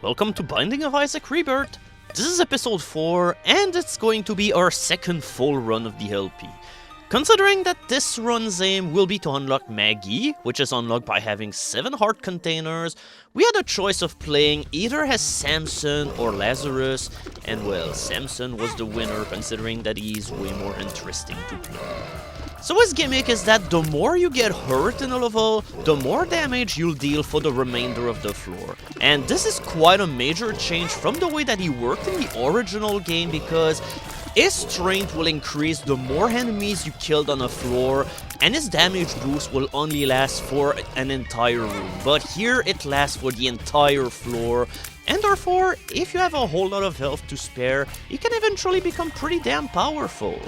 Welcome to Binding of Isaac Rebirth. This is episode 4, and it's going to be our second full run of the LP. Considering that this run's aim will be to unlock Maggie, which is unlocked by having 7 heart containers, we had a choice of playing either as Samson or Lazarus, and well, Samson was the winner considering that he's way more interesting to play. So his gimmick is that the more you get hurt in a level, the more damage you'll deal for the remainder of the floor. And this is quite a major change from the way that he worked in the original game, because his strength will increase the more enemies you killed on a floor, and his damage boost will only last for an entire room. But here it lasts for the entire floor, and therefore, if you have a whole lot of health to spare, he can eventually become pretty damn powerful.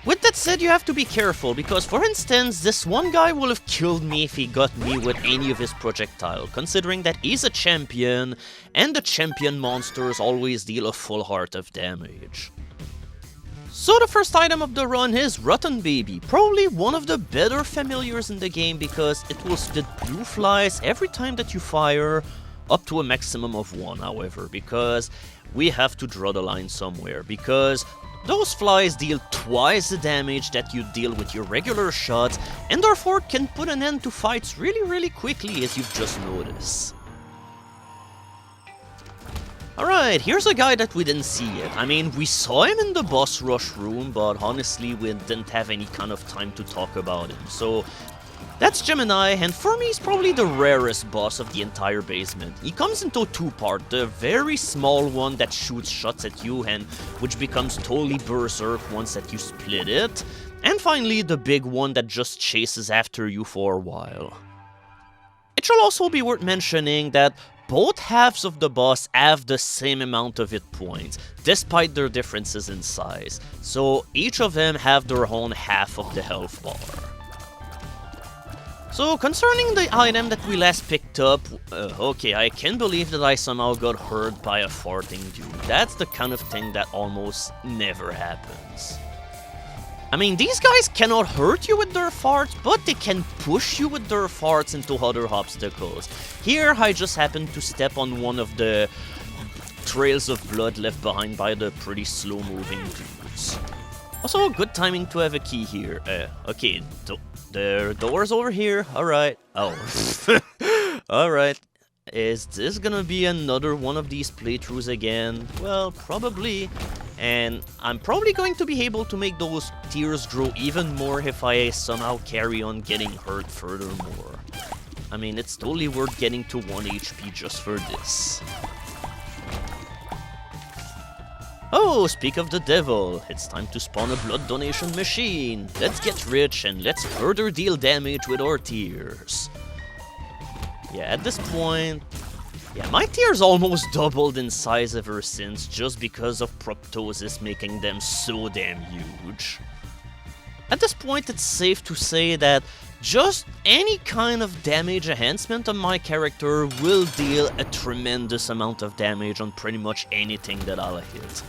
With that said, you have to be careful, because for instance, this one guy will have killed me if he got me with any of his projectile, considering that he's a champion, and the champion monsters always deal a full heart of damage. So the first item of the run is Rotten Baby, probably one of the better familiars in the game because it will spit blue flies every time that you fire, up to a maximum of 1 however, because we have to draw the line somewhere, because those flies deal twice the damage that you deal with your regular shots, and therefore can put an end to fights really quickly, as you've just noticed. Alright, here's a guy that we didn't see yet. I mean, we saw him in the boss rush room, but honestly we didn't have any kind of time to talk about him, so that's Gemini, and for me he's probably the rarest boss of the entire basement. He comes into 2 parts, the very small one that shoots shots at you and which becomes totally berserk once that you split it, and finally the big one that just chases after you for a while. It should also be worth mentioning that both halves of the boss have the same amount of hit points, despite their differences in size, so each of them have their own half of the health bar. So, concerning the item that we last picked up, okay, I can't believe that I somehow got hurt by a farting dude. That's the kind of thing that almost never happens. I mean, these guys cannot hurt you with their farts, but they can push you with their farts into other obstacles. Here, I just happened to step on one of the trails of blood left behind by the pretty slow-moving dudes. Also, good timing to have a key here. Okay, the door's over here. Alright. Oh. Alright. Is this gonna be another one of these playthroughs again? Well, probably. And I'm probably going to be able to make those tears grow even more if I somehow carry on getting hurt furthermore. I mean, it's totally worth getting to 1 HP just for this. Oh, speak of the devil, it's time to spawn a blood donation machine. Let's get rich and let's further deal damage with our tears. Yeah, at this point, yeah, my tears almost doubled in size ever since, just because of proptosis making them so damn huge. At this point, it's safe to say that just any kind of damage enhancement on my character will deal a tremendous amount of damage on pretty much anything that I'll hit.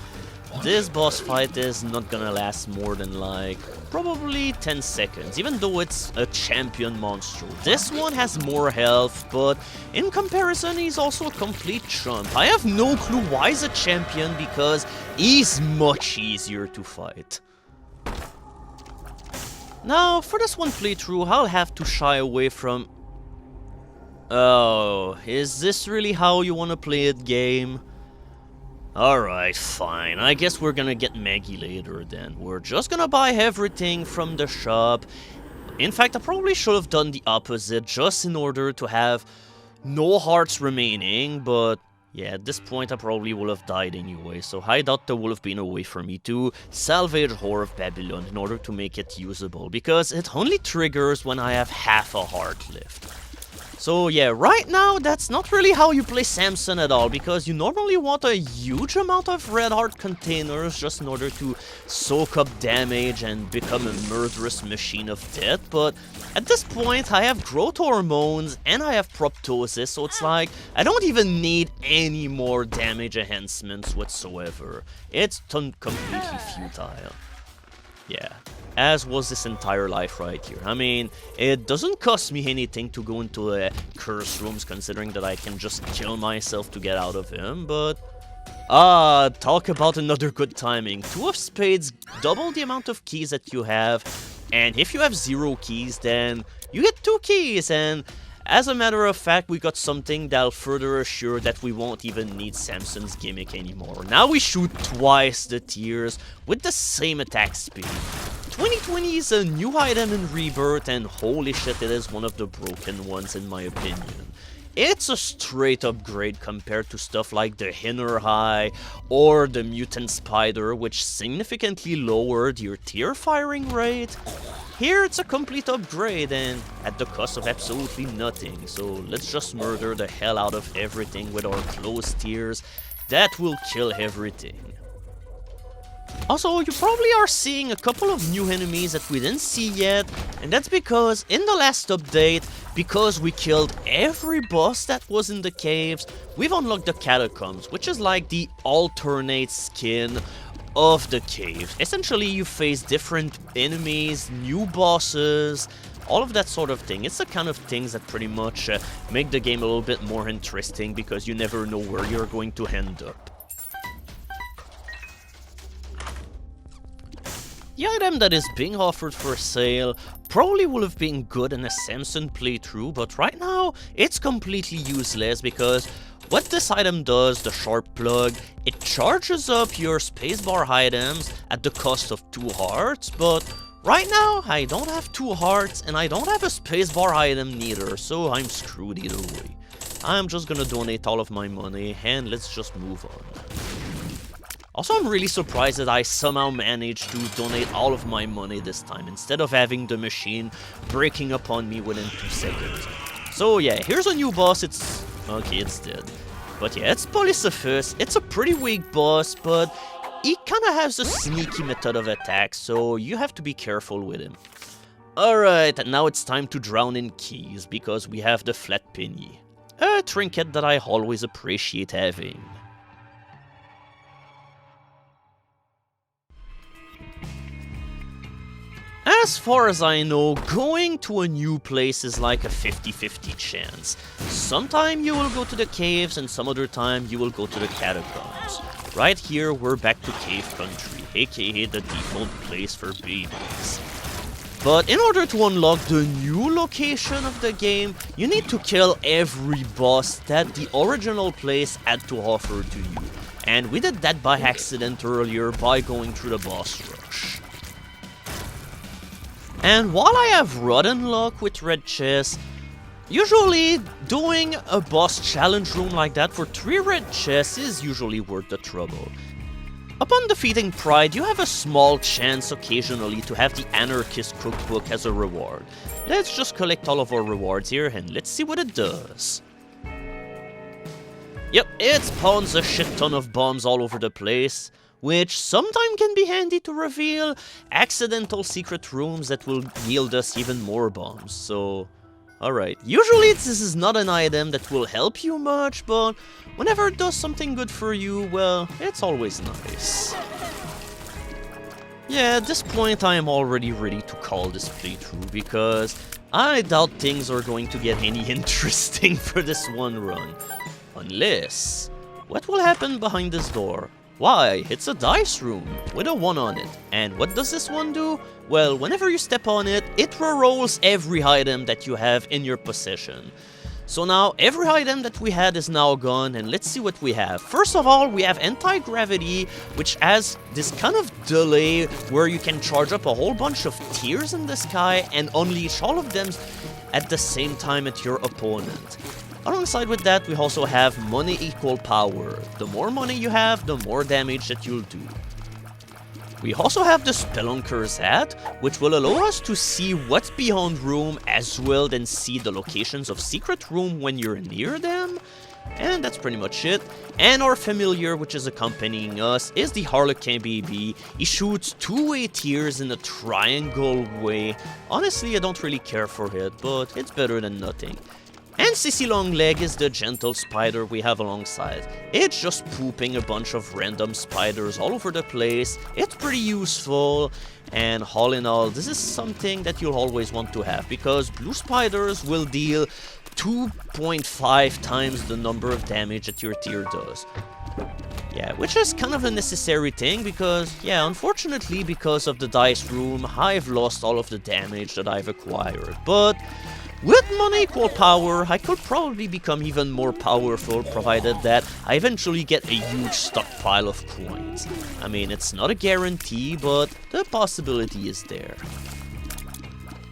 This boss fight is not gonna last more than like probably 10 seconds, even though it's a champion monster. This one has more health, but in comparison he's also a complete chump. I have no clue why he's a champion, because he's much easier to fight. Now, for this one playthrough, I'll have to shy away from... Oh, is this really how you want to play it, game? Alright, fine. I guess we're gonna get Maggie later then. We're just gonna buy everything from the shop. In fact, I probably should have done the opposite, just in order to have no hearts remaining, but... yeah, at this point I probably would have died anyway, so I doubt there would have been a way for me to salvage Whore of Babylon in order to make it usable, because it only triggers when I have half a heart left. So yeah, right now that's not really how you play Samson at all, because you normally want a huge amount of red heart containers just in order to soak up damage and become a murderous machine of death, but at this point I have growth hormones and I have proptosis, so it's like I don't even need any more damage enhancements whatsoever. It's completely futile. Yeah, as was this entire life right here. I mean, it doesn't cost me anything to go into a curse rooms, considering that I can just kill myself to get out of him, but... talk about another good timing. 2 of spades, double the amount of keys that you have, and if you have 0 keys, then you get 2 keys, and as a matter of fact, we got something that'll further assure that we won't even need Samson's gimmick anymore. Now we shoot twice the tiers with the same attack speed. 2020 is a new item in Rebirth, and holy shit, it is one of the broken ones in my opinion. It's a straight upgrade compared to stuff like the Hinner High or the Mutant Spider, which significantly lowered your tier firing rate. Here it's a complete upgrade and at the cost of absolutely nothing, so let's just murder the hell out of everything with our close tiers. That will kill everything. Also, you probably are seeing a couple of new enemies that we didn't see yet, and that's because in the last update, because we killed every boss that was in the caves, we've unlocked the catacombs, which is like the alternate skin of the cave. Essentially, you face different enemies, new bosses, all of that sort of thing. It's the kind of things that pretty much make the game a little bit more interesting because you never know where you're going to end up. The item that is being offered for sale probably would have been good in a Samson playthrough, but right now it's completely useless because what this item does, the sharp plug, it charges up your spacebar items at the cost of 2 hearts, but right now I don't have 2 hearts and I don't have a spacebar item neither, so I'm screwed either way. I'm just gonna donate all of my money and let's just move on. Also, I'm really surprised that I somehow managed to donate all of my money this time, instead of having the machine breaking up on me within 2 seconds. So yeah, here's a new boss, okay, it's dead. But yeah, it's Polycephus, it's a pretty weak boss, but he kinda has a sneaky method of attack, so you have to be careful with him. Alright, now it's time to drown in keys, because we have the flat penny. A trinket that I always appreciate having. As far as I know, going to a new place is like a 50-50 chance. Sometime you will go to the caves and some other time you will go to the catacombs. Right here we're back to Cave Country, aka the default place for babies. But in order to unlock the new location of the game, you need to kill every boss that the original place had to offer to you. And we did that by accident earlier by going through the boss rush. And while I have rotten luck with red chests, usually doing a boss challenge room like that for 3 red chests is usually worth the trouble. Upon defeating Pride, you have a small chance occasionally to have the Anarchist Cookbook as a reward. Let's just collect all of our rewards here and let's see what it does. Yep, it spawns a shit ton of bombs all over the place, which sometimes can be handy to reveal accidental secret rooms that will yield us even more bombs, so... Alright, usually this is not an item that will help you much, but whenever it does something good for you, well, it's always nice. Yeah, at this point I am already ready to call this playthrough, because I doubt things are going to get any interesting for this one run. Unless... what will happen behind this door? Why, it's a dice room with a 1 on it. And what does this one do? Well, whenever you step on it, it rerolls every item that you have in your possession. So now, every item that we had is now gone, and let's see what we have. First of all, we have anti-gravity, which has this kind of delay where you can charge up a whole bunch of tiers in the sky and unleash all of them at the same time at your opponent. Alongside with that, we also have money equal power. The more money you have, the more damage that you'll do. We also have the Spelunker's Hat, which will allow us to see what's beyond room as well as see the locations of secret room when you're near them. And that's pretty much it. And our familiar, which is accompanying us, is the Harlequin Baby. He shoots 2-way tiers in a triangle way. Honestly, I don't really care for it, but it's better than nothing. And Sissy Longleg is the gentle spider we have alongside. It's just pooping a bunch of random spiders all over the place. It's pretty useful, and all in all, this is something that you'll always want to have, because blue spiders will deal 2.5 times the number of damage that your tier does. Yeah, which is kind of a necessary thing, because, yeah, unfortunately, because of the dice room, I've lost all of the damage that I've acquired. But with money equal power, I could probably become even more powerful, provided that I eventually get a huge stockpile of coins. I mean, it's not a guarantee, but the possibility is there.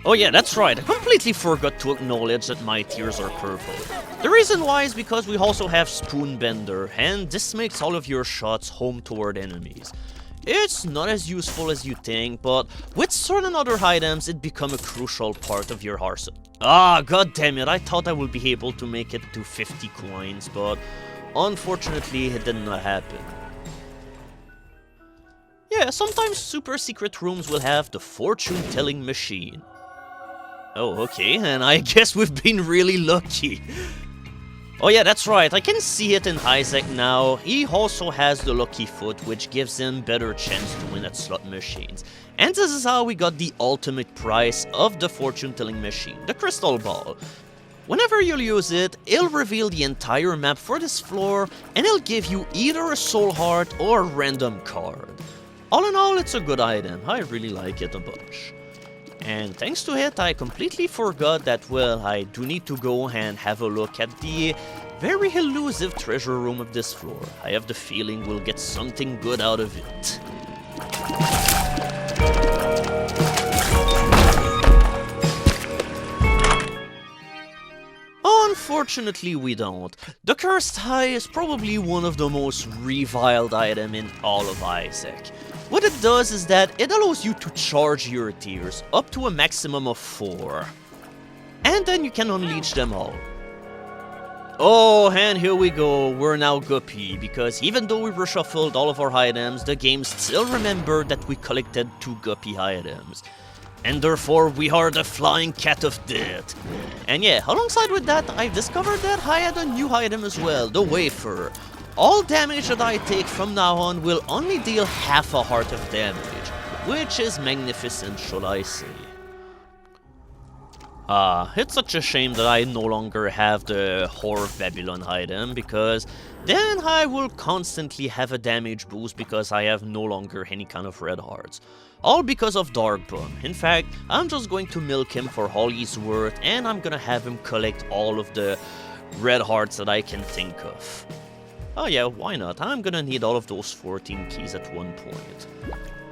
Oh yeah, that's right, I completely forgot to acknowledge that my tiers are purple. The reason why is because we also have Spoonbender, and this makes all of your shots home toward enemies. It's not as useful as you think, but with certain other items, it becomes a crucial part of your arsenal. Ah, god damn it, I thought I would be able to make it to 50 coins, but unfortunately it did not happen. Yeah, sometimes super secret rooms will have the fortune-telling machine. Oh, okay, and I guess we've been really lucky. Oh yeah, that's right, I can see it in Isaac now. He also has the lucky foot, which gives him better chance to win at slot machines. And this is how we got the ultimate prize of the fortune-telling machine, the crystal ball. Whenever you'll use it, it'll reveal the entire map for this floor, and it'll give you either a soul heart or a random card. All in all, it's a good item, I really like it a bunch. And thanks to it, I completely forgot that, well, I do need to go and have a look at the very elusive treasure room of this floor. I have the feeling we'll get something good out of it. Unfortunately, we don't. The Cursed Eye is probably one of the most reviled items in all of Isaac. What it does is that it allows you to charge your tiers up to a maximum of 4. And then you can unleash them all. Oh, and here we go, we're now guppy, because even though we reshuffled all of our items, the game still remembered that we collected 2 guppy items. And therefore, we are the Flying Cat of Death. And yeah, alongside with that, I discovered that I had a new item as well, the Wafer. All damage that I take from now on will only deal half a heart of damage, which is magnificent, shall I say. It's such a shame that I no longer have the Whore of Babylon item, because then I will constantly have a damage boost because I have no longer any kind of red hearts. All because of Dark Bum. In fact, I'm just going to milk him for all he's worth, and I'm gonna have him collect all of the red hearts that I can think of. Oh yeah, why not? I'm gonna need all of those 14 keys at one point.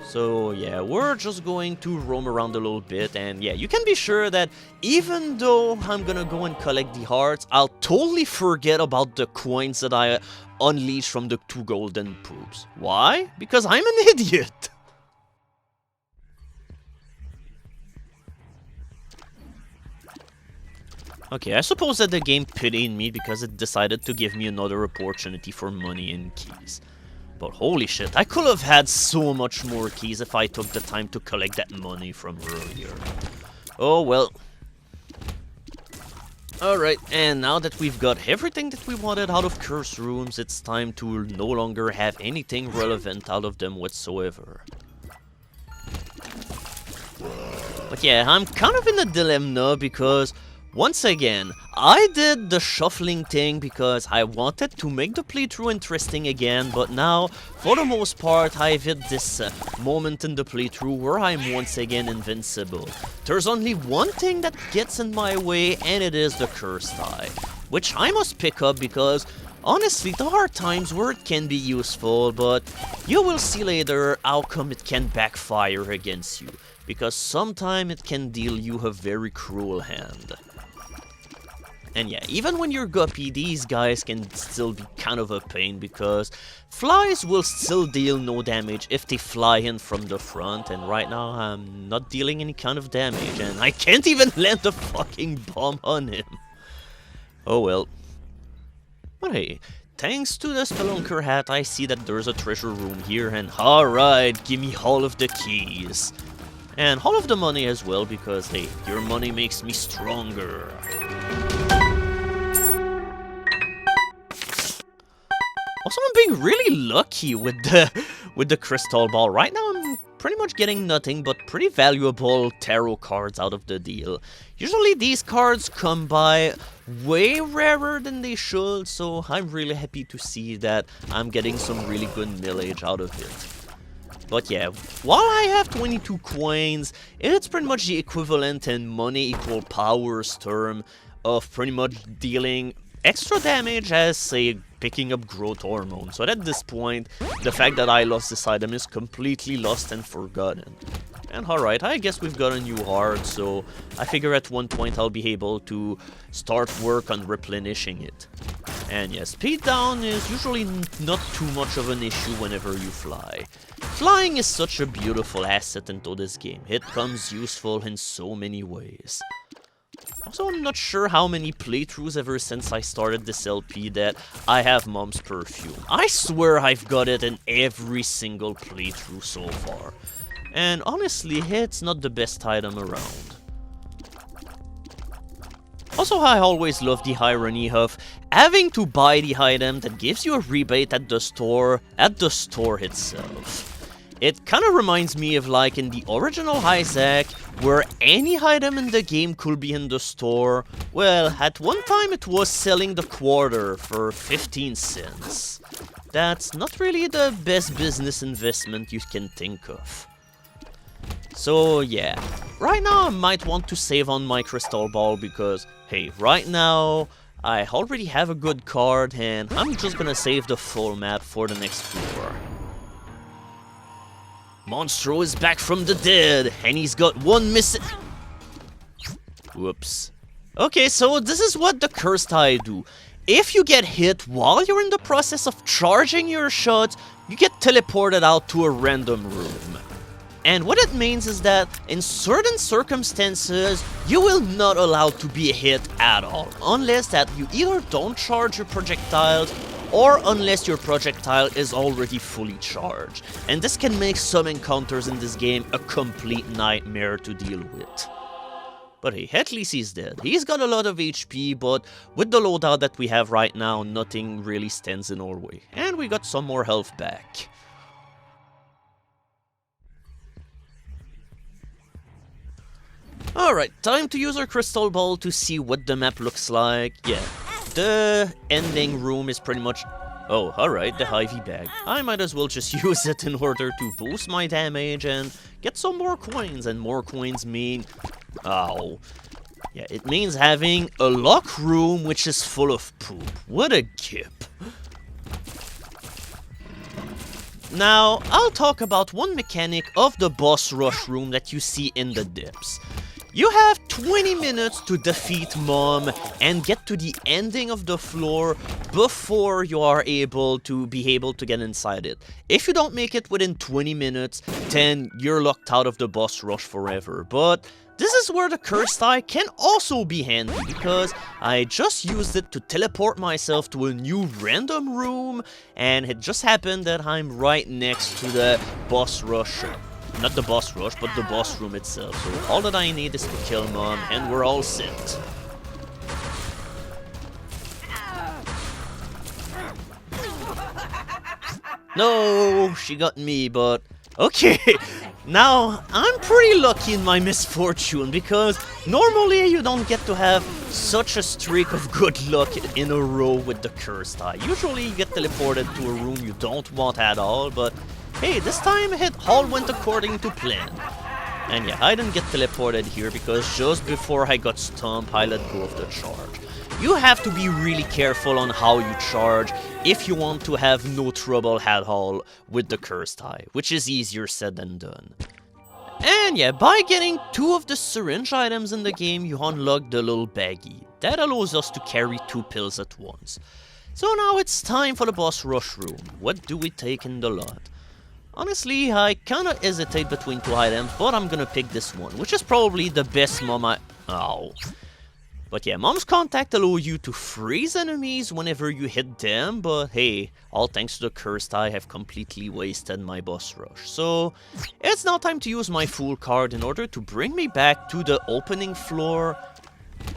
So yeah, we're just going to roam around a little bit, and yeah, you can be sure that even though I'm gonna go and collect the hearts, I'll totally forget about the coins that I unleashed from the 2 golden poops. Why? Because I'm an idiot! Okay, I suppose that the game pitied me because it decided to give me another opportunity for money and keys. But holy shit, I could have had so much more keys if I took the time to collect that money from earlier. Oh well. Alright, and now that we've got everything that we wanted out of Curse Rooms, it's time to no longer have anything relevant out of them whatsoever. But yeah, I'm kind of in a dilemma because once again, I did the shuffling thing because I wanted to make the playthrough interesting again, but now, for the most part, I've hit this moment in the playthrough where I'm once again invincible. There's only one thing that gets in my way, and it is the Cursed Eye, which I must pick up because, honestly, there are times where it can be useful, but you will see later how come it can backfire against you, because sometimes it can deal you a very cruel hand. And yeah, even when you're guppy, these guys can still be kind of a pain because flies will still deal no damage if they fly in from the front, and right now I'm not dealing any kind of damage and I can't even land a fucking bomb on him. Oh well. But hey, thanks to the Spelunker hat, I see that there's a treasure room here, and alright, give me all of the keys. And all of the money as well, because hey, your money makes me stronger. Also, I'm being really lucky with the crystal ball. Right now, I'm pretty much getting nothing but pretty valuable tarot cards out of the deal. Usually, these cards come by way rarer than they should, so I'm really happy to see that I'm getting some really good millage out of it. But yeah, while I have 22 coins, it's pretty much the equivalent in money equal powers term of pretty much dealing extra damage as, say, picking up growth hormone. So at this point, the fact that I lost this item is completely lost and forgotten. And alright, I guess we've got a new heart, so I figure at one point I'll be able to start work on replenishing it. And yeah, speed down is usually not too much of an issue whenever you fly. Flying is such a beautiful asset into this game. It comes useful in so many ways. Also, I'm not sure how many playthroughs ever since I started this LP that I have Mom's perfume. I swear I've got it in every single playthrough so far. And honestly, it's not the best item around. Also, I always love the irony of having to buy the item that gives you a rebate at the store itself. It kind of reminds me of like in the original Isaac, where any item in the game could be in the store. Well, at one time it was selling the quarter for 15 cents. That's not really the best business investment you can think of. So yeah, right now I might want to save on my crystal ball because, hey, right now I already have a good card and I'm just gonna save the full map for the next floor. Monstro is back from the dead, and he's got one missing. Whoops. Okay, so this is what the cursed eye do. If you get hit while you're in the process of charging your shot, you get teleported out to a random room. And what it means is that in certain circumstances, you will not allow to be hit at all, unless that you either don't charge your projectiles or unless your projectile is already fully charged. And this can make some encounters in this game a complete nightmare to deal with. But hey, at least he's dead. He's got a lot of HP, but with the loadout that we have right now, nothing really stands in our way. And we got some more health back. Alright, time to use our crystal ball to see what the map looks like. Yeah, the ending room is pretty much... Oh, alright, the Ivy bag. I might as well just use it in order to boost my damage and get some more coins. And more coins mean... Ow. Yeah, it means having a lock room which is full of poop. What a gip. Now, I'll talk about one mechanic of the boss rush room that you see in the dips. You have 20 minutes to defeat Mom and get to the ending of the floor before you are able to get inside it. If you don't make it within 20 minutes, then you're locked out of the boss rush forever. But this is where the cursed eye can also be handy, because I just used it to teleport myself to a new random room, and it just happened that I'm right next to the boss rush. Not the boss rush, but the boss room itself. So all that I need is to kill Mom, and we're all set. No, she got me, but... Okay, now I'm pretty lucky in my misfortune, because normally you don't get to have such a streak of good luck in a row with the cursed eye. Usually you get teleported to a room you don't want at all, but... Hey, this time it all went according to plan. And yeah, I didn't get teleported here because just before I got stumped, I let go of the charge. You have to be really careful on how you charge if you want to have no trouble at all with the cursed eye, which is easier said than done. And yeah, by getting 2 of the syringe items in the game, you unlock the little baggie. That allows us to carry 2 pills at once. So now it's time for the boss rush room. What do we take in the lot? Honestly, I kinda hesitate between 2 items, but I'm gonna pick this one, which is probably the best Mom Ow. But yeah, Mom's Contact allows you to freeze enemies whenever you hit them, but hey, all thanks to the cursed eye, I've completely wasted my boss rush. So, it's now time to use my Fool card in order to bring me back to the opening floor.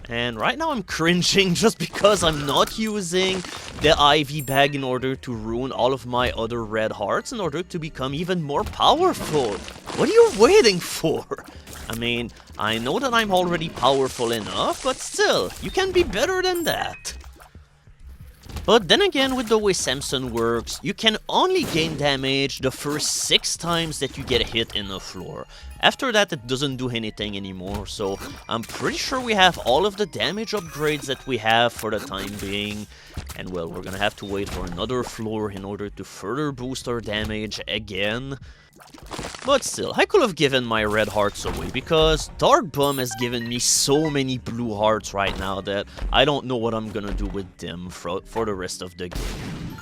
And right now I'm cringing just because I'm not using the IV bag in order to ruin all of my other red hearts in order to become even more powerful. What are you waiting for? I mean, I know that I'm already powerful enough, but still, you can be better than that. But then again, with the way Samson works, you can only gain damage the first 6 times that you get hit in the floor. After that, it doesn't do anything anymore, so I'm pretty sure we have all of the damage upgrades that we have for the time being. And well, we're gonna have to wait for another floor in order to further boost our damage again. But still, I could have given my red hearts away because Dark Bum has given me so many blue hearts right now that I don't know what I'm gonna do with them for the rest of the game.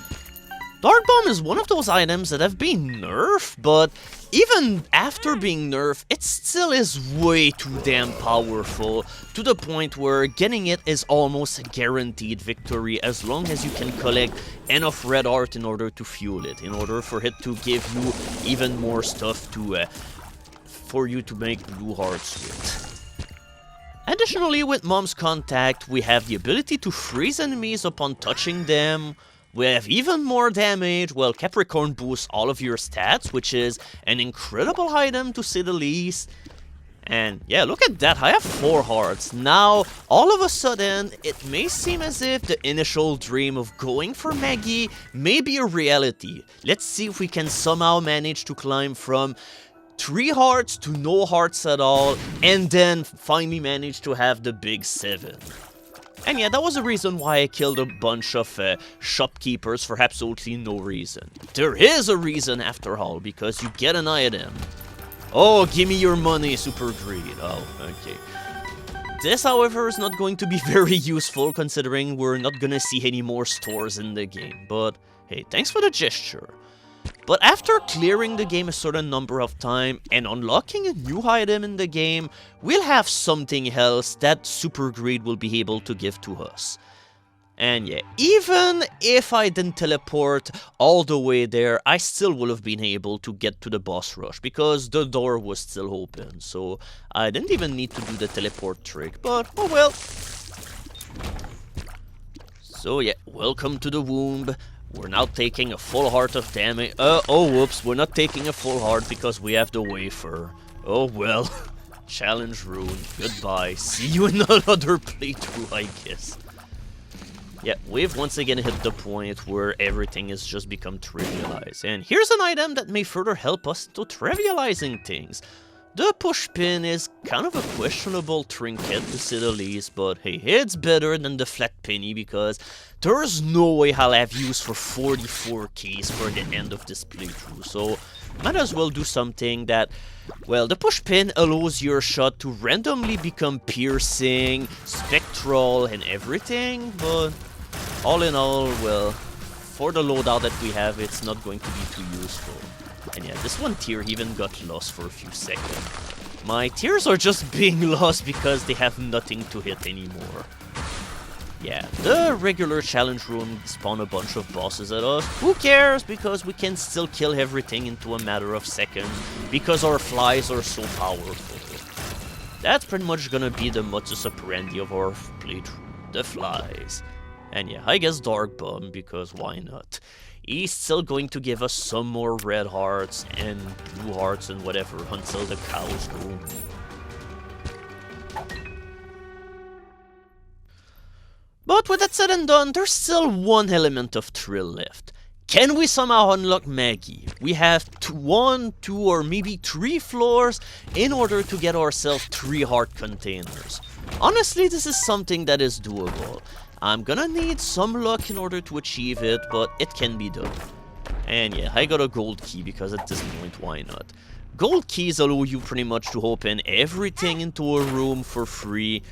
Dark Bomb is one of those items that have been nerfed, but even after being nerfed, it still is way too damn powerful, to the point where getting it is almost a guaranteed victory as long as you can collect enough red art in order to fuel it, in order for it to give you even more stuff to for you to make blue hearts with. Additionally, with Mom's Contact, we have the ability to freeze enemies upon touching them. We have even more damage, well, Capricorn boosts all of your stats, which is an incredible item to say the least. And yeah, look at that, I have 4 hearts. Now, all of a sudden, it may seem as if the initial dream of going for Maggie may be a reality. Let's see if we can somehow manage to climb from 3 hearts to no hearts at all, and then finally manage to have the big 7. And yeah, that was the reason why I killed a bunch of shopkeepers for absolutely no reason. There is a reason after all, because you get an item. Oh, give me your money, Super Greed. Oh, okay. This, however, is not going to be very useful considering we're not gonna see any more stores in the game. But hey, thanks for the gesture. But after clearing the game a certain number of times and unlocking a new item in the game, we'll have something else that Super Greed will be able to give to us. And yeah, even if I didn't teleport all the way there, I still would have been able to get to the boss rush because the door was still open. So I didn't even need to do the teleport trick, but oh well. So yeah, welcome to the womb. We're now taking a full heart of damage. Oh whoops, we're not taking a full heart because we have the wafer. Oh well. Challenge ruined. Goodbye. See you in another playthrough, I guess. Yeah, we've once again hit the point where everything has just become trivialized. And here's an item that may further help us to trivializing things. The push pin is kind of a questionable trinket to say the least, but hey, it's better than the flat penny because there's no way I'll have use for 44 keys for the end of this playthrough, so might as well do something that, well, the push pin allows your shot to randomly become piercing, spectral, and everything, but all in all, well, for the loadout that we have, it's not going to be too useful. And yeah, this one tier even got lost for a few seconds. My tiers are just being lost because they have nothing to hit anymore. Yeah, the regular challenge room spawn a bunch of bosses at us. Who cares? Because we can still kill everything into a matter of seconds because our flies are so powerful. That's pretty much gonna be the modus operandi of our playthrough, the flies. And yeah, I guess Dark Bum, because why not? He's still going to give us some more red hearts and blue hearts and whatever until the cows go. But with that said and done, there's still one element of thrill left. Can we somehow unlock Maggie? We have 1, 2, or maybe 3 floors in order to get ourselves 3 heart containers. Honestly, this is something that is doable. I'm gonna need some luck in order to achieve it, but it can be done. And yeah, I got a gold key because at this point, why not? Gold keys allow you pretty much to open everything into a room for free.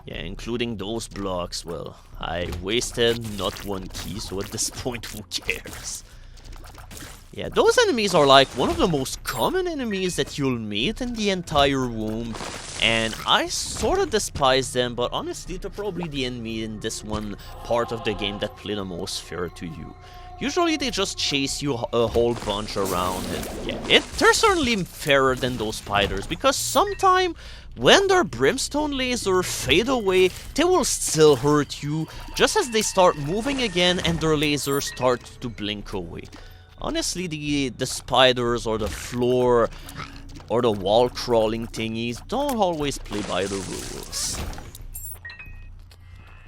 Yeah, including those blocks. Well, I wasted not 1 key, so at this point, who cares? Yeah, those enemies are like one of the most common enemies that you'll meet in the entire womb, and I sort of despise them, but honestly they're probably the enemy in this one part of the game that play the most fair to you. Usually they just chase you a whole bunch around, and yeah, they're certainly fairer than those spiders, because sometime when their brimstone laser fade away, they will still hurt you, just as they start moving again and their laser starts to blink away. Honestly, the spiders or the floor or the wall crawling thingies don't always play by the rules.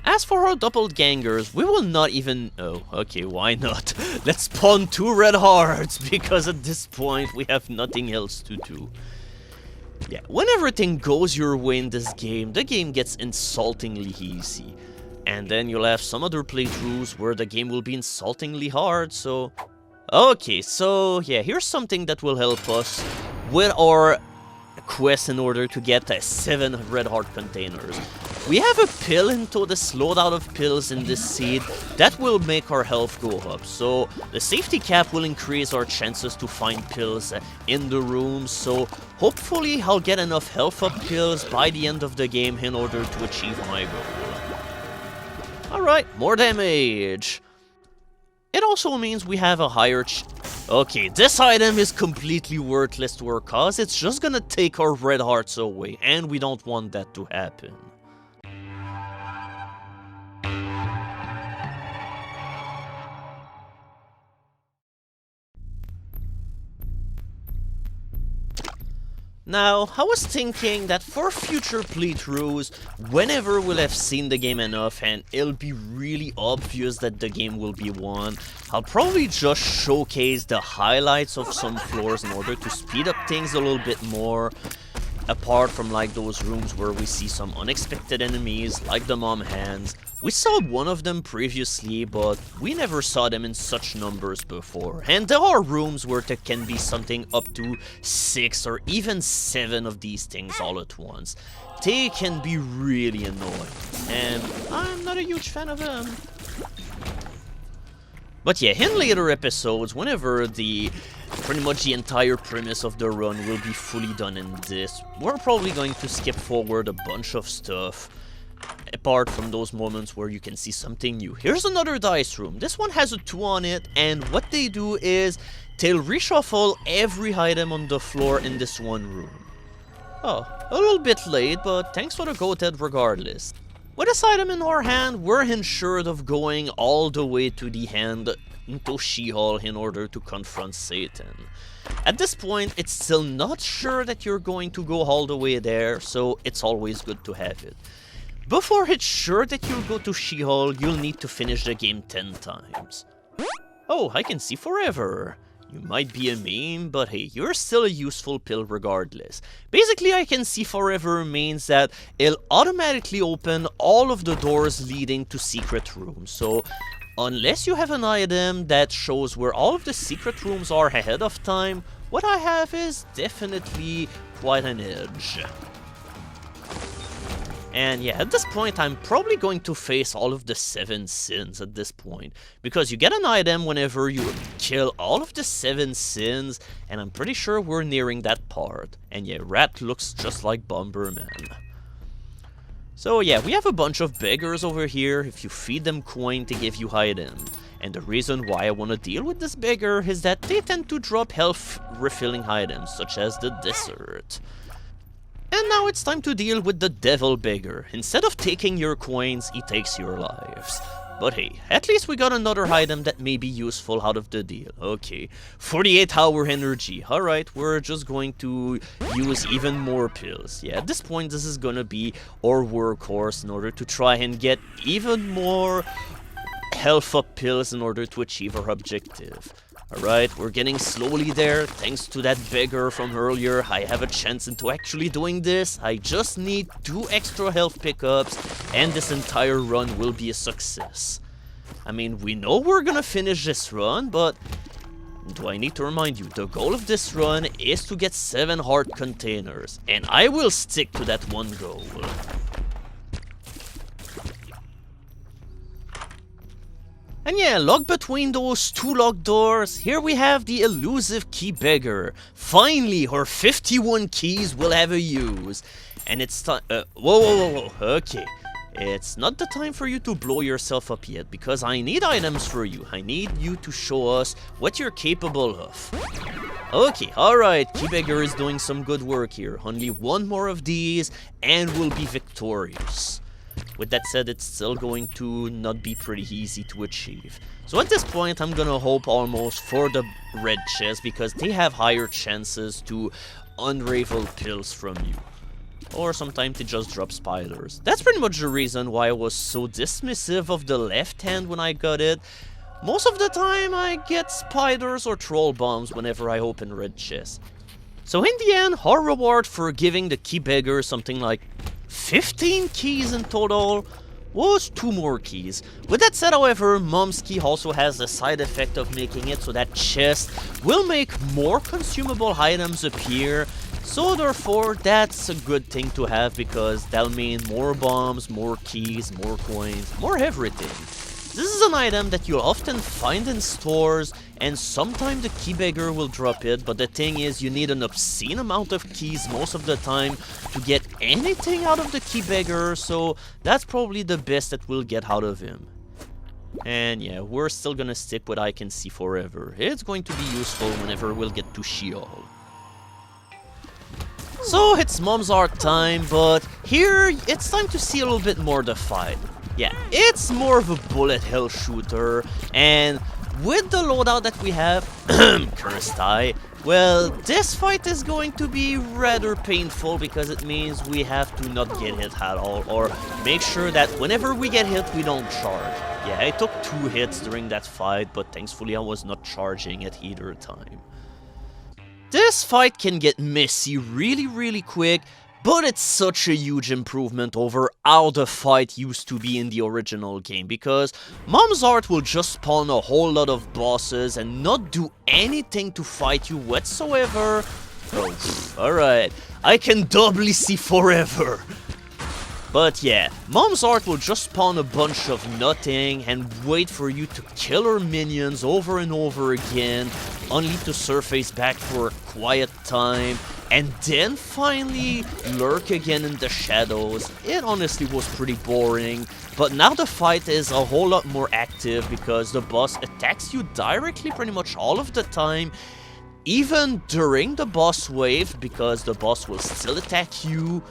As for our doppelgangers, we will not even... Oh, okay, why not? Let's spawn 2 red hearts, because at this point we have nothing else to do. Yeah, when everything goes your way in this game, the game gets insultingly easy. And then you'll have some other playthroughs where the game will be insultingly hard, so... Okay, so yeah, here's something that will help us with our quest in order to get 7 red heart containers. We have a pill into this loadout of pills in this seed that will make our health go up. So the safety cap will increase our chances to find pills in the room. So hopefully I'll get enough health up pills by the end of the game in order to achieve my goal. Alright, more damage. It also means we have a higher Okay, this item is completely worthless to our cause. It's just gonna take our red hearts away, and we don't want that to happen. Now, I was thinking that for future playthroughs, whenever we'll have seen the game enough and it'll be really obvious that the game will be won, I'll probably just showcase the highlights of some floors in order to speed up things a little bit more. Apart from like those rooms where we see some unexpected enemies, like the mom hands. We saw one of them previously, but we never saw them in such numbers before. And there are rooms where there can be something up to 6 or even 7 of these things all at once. They can be really annoying, and I'm not a huge fan of them. But yeah, in later episodes, whenever pretty much the entire premise of the run will be fully done in this, we're probably going to skip forward a bunch of stuff, apart from those moments where you can see something new. Here's another dice room. This one has a 2 on it, and what they do is they'll reshuffle every item on the floor in this one room. Oh, a little bit late, but thanks for the goated regardless. With this item in our hand, we're ensured of going all the way to the end into Sheol in order to confront Satan. At this point, it's still not sure that you're going to go all the way there, so it's always good to have it. Before it's sure that you'll go to Sheol, you'll need to finish the game 10 times. Oh, I can see forever. You might be a meme, but hey, you're still a useful pill regardless. Basically, I can see forever means that it'll automatically open all of the doors leading to secret rooms. So, unless you have an item that shows where all of the secret rooms are ahead of time, what I have is definitely quite an edge. And yeah, at this point, I'm probably going to face all of the 7 sins at this point. Because you get an item whenever you kill all of the 7 sins, and I'm pretty sure we're nearing that part. And yeah, Rat looks just like Bomberman. So yeah, we have a bunch of beggars over here. If you feed them coin, they give you item. And the reason why I want to deal with this beggar is that they tend to drop health refilling items, such as the dessert. And now it's time to deal with the devil beggar. Instead of taking your coins, he takes your lives. But hey, at least we got another item that may be useful out of the deal. Okay, 48-hour energy. Alright, we're just going to use even more pills. Yeah, at this point, this is gonna be our workhorse in order to try and get even more health up pills in order to achieve our objective. Alright, we're getting slowly there. Thanks to that beggar from earlier, I have a chance into actually doing this. I just need 2 extra health pickups, and this entire run will be a success. I mean, we know we're gonna finish this run, but do I need to remind you, the goal of this run is to get 7 heart containers, and I will stick to that one goal. And yeah, locked between those two locked doors, here we have the elusive key beggar. Finally, her 51 keys will have a use. And it's time. Whoa. Okay. It's not the time for you to blow yourself up yet, because I need items for you. I need you to show us what you're capable of. Okay, alright, Key Beggar is doing some good work here. Only one more of these, and we'll be victorious. With that said, it's still going to not be pretty easy to achieve. So at this point, I'm gonna hope almost for the red chest, because they have higher chances to unravel pills from you. Or sometimes they just drop spiders. That's pretty much the reason why I was so dismissive of the left hand when I got it. Most of the time I get spiders or troll bombs whenever I open red chests. So in the end, our reward for giving the key beggar something like 15 keys in total was 2 more keys. With that said, however, Mom's key also has the side effect of making it so that chest will make more consumable items appear. So therefore, that's a good thing to have, because that'll mean more bombs, more keys, more coins, more everything. This is an item that you'll often find in stores, and sometimes the key beggar will drop it, but the thing is, you need an obscene amount of keys most of the time to get anything out of the key beggar, so that's probably the best that we'll get out of him. And yeah, we're still gonna stick with I Can See forever. It's going to be useful whenever we'll get to Sheol. So it's Mom's art time, but here it's time to see a little bit more the fight. Yeah, it's more of a bullet hell shooter, and with the loadout that we have, cursed eye, well, this fight is going to be rather painful, because it means we have to not get hit at all, or make sure that whenever we get hit, we don't charge. Yeah, I took 2 hits during that fight, but thankfully I was not charging at either time. This fight can get messy really quick, but it's such a huge improvement over how the fight used to be in the original game, because Mom's art will just spawn a whole lot of bosses and not do anything to fight you whatsoever. Oh, alright, I can doubly see forever. But yeah, Mom's art will just spawn a bunch of nothing and wait for you to kill her minions over and over again, only to surface back for a quiet time, and then finally lurk again in the shadows. It honestly was pretty boring, but now the fight is a whole lot more active, because the boss attacks you directly pretty much all of the time, even during the boss wave, because the boss will still attack you.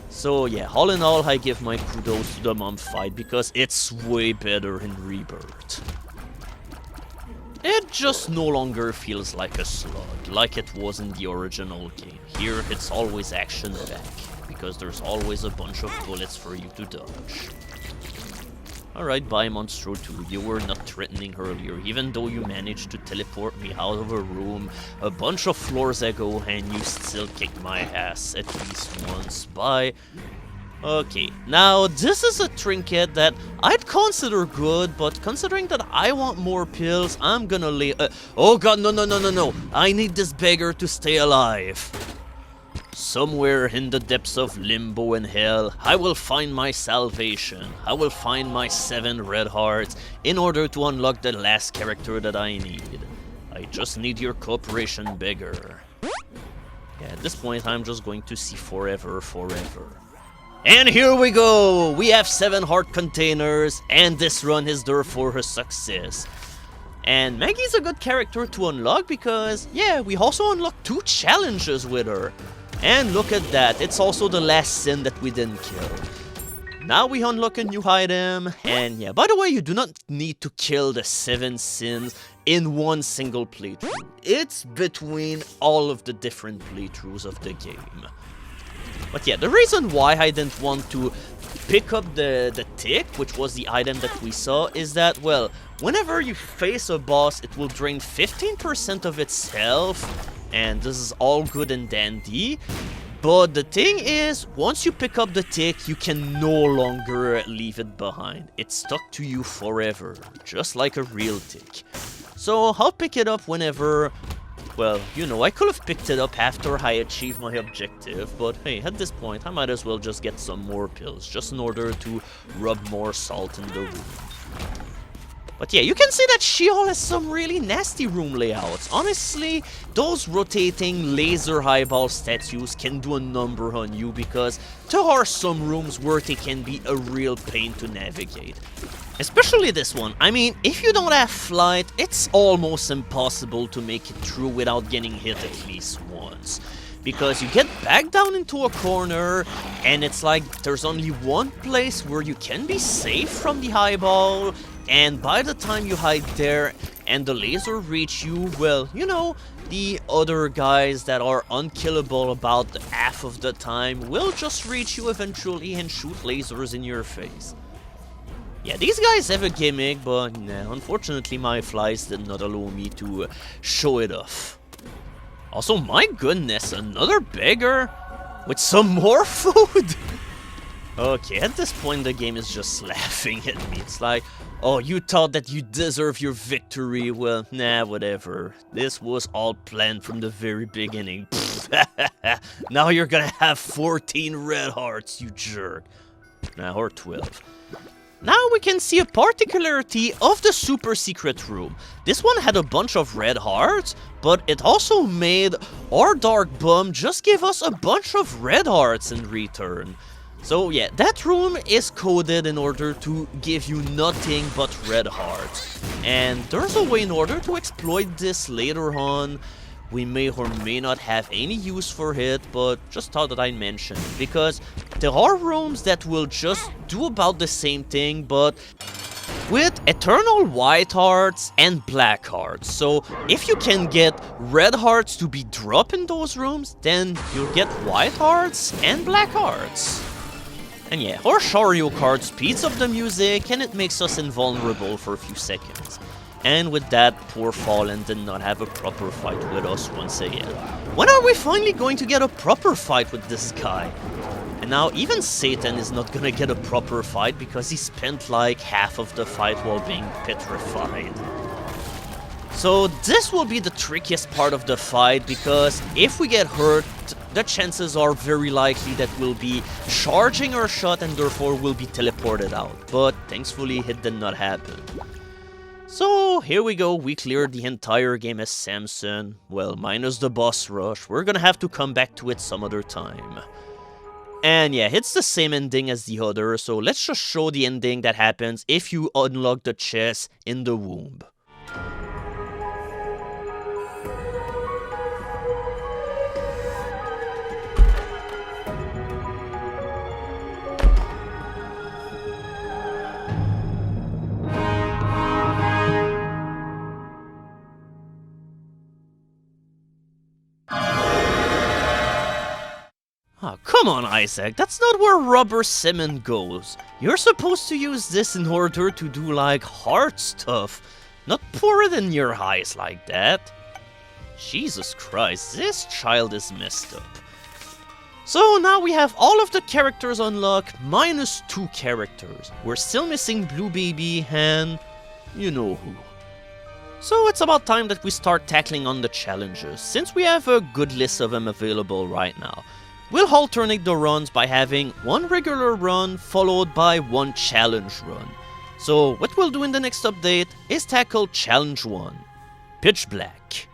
So yeah, all in all, I give my kudos to the Mom fight, because it's way better in Rebirth. It just no longer feels like a slug, like it was in the original game. Here, it's always action-packed, because there's always a bunch of bullets for you to dodge. Alright, bye Monstro 2, you were not threatening earlier, even though you managed to teleport me out of a room a bunch of floors ago, and you still kicked my ass at least once. Bye. Okay, now this is a trinket that I'd consider good, but considering that I want more pills, I'm gonna lay... oh god, no. I need this beggar to stay alive. Somewhere in the depths of limbo and hell, I will find my salvation. I will find my 7 red hearts in order to unlock the last character that I need. I just need your cooperation, beggar. Yeah, at this point, I'm just going to see forever. And here we go! We have 7 heart containers, and this run is therefore a success. And Maggie's a good character to unlock because, yeah, we also unlocked 2 challenges with her. And look at that, it's also the last sin that we didn't kill. Now we unlock a new item, and yeah, by the way, you do not need to kill the 7 sins in one single playthrough. It's between all of the different playthroughs of the game. But yeah, the reason why I didn't want to pick up the tick, which was the item that we saw, is that, well, whenever you face a boss, it will drain 15% of its health, and this is all good and dandy. But the thing is, once you pick up the tick, you can no longer leave it behind. It's stuck to you forever, just like a real tick. So I'll pick it up whenever... Well, you know, I could have picked it up after I achieved my objective, but hey, at this point, I might as well just get some more pills, just in order to rub more salt in the wound. But yeah, you can see that Sheol has some really nasty room layouts. Honestly, those rotating laser highball statues can do a number on you because there are some rooms where they can be a real pain to navigate. Especially this one. I mean, if you don't have flight, it's almost impossible to make it through without getting hit at least once. Because you get back down into a corner, and it's like there's only one place where you can be safe from the highball, and by the time you hide there and the laser reach you, well, you know, the other guys that are unkillable about half of the time will just reach you eventually and shoot lasers in your face. Yeah, these guys have a gimmick, but nah, unfortunately my flies did not allow me to show it off. Also, my goodness, another beggar with some more food? Okay, at this point the game is just laughing at me. It's like, oh, you thought that you deserve your victory? Well, nah, whatever. This was all planned from the very beginning. Now you're gonna have 14 red hearts, you jerk. Nah, or 12. Now we can see a particularity of the super secret room. This one had a bunch of red hearts, but it also made our dark bum just give us a bunch of red hearts in return. So yeah, that room is coded in order to give you nothing but red hearts. And there's a way in order to exploit this later on. We may or may not have any use for it, but just thought that I'd mention it, because there are rooms that will just do about the same thing, but with eternal white hearts and black hearts. So if you can get red hearts to be dropped in those rooms, then you'll get white hearts and black hearts. And yeah, our Shario card speeds up the music and it makes us invulnerable for a few seconds. And with that, poor Fallen did not have a proper fight with us once again. When are we finally going to get a proper fight with this guy? And now even Satan is not gonna get a proper fight because he spent like half of the fight while being petrified. So this will be the trickiest part of the fight, because if we get hurt, the chances are very likely that we'll be charging our shot and therefore we'll be teleported out. But thankfully it did not happen. So here we go, we cleared the entire game as Samson. Well, minus the boss rush. We're gonna have to come back to it some other time. And yeah, it's the same ending as the other, so let's just show the ending that happens if you unlock the chest in the womb. Oh, come on, Isaac, that's not where rubber cement goes. You're supposed to use this in order to do, like, hard stuff, not pour it in your eyes like that. Jesus Christ, this child is messed up. So now we have all of the characters unlocked, minus 2 characters. We're still missing Blue Baby and you know who. So it's about time that we start tackling on the challenges, since we have a good list of them available right now. We'll alternate the runs by having one regular run followed by one challenge run. So what we'll do in the next update is tackle challenge 1, Pitch Black.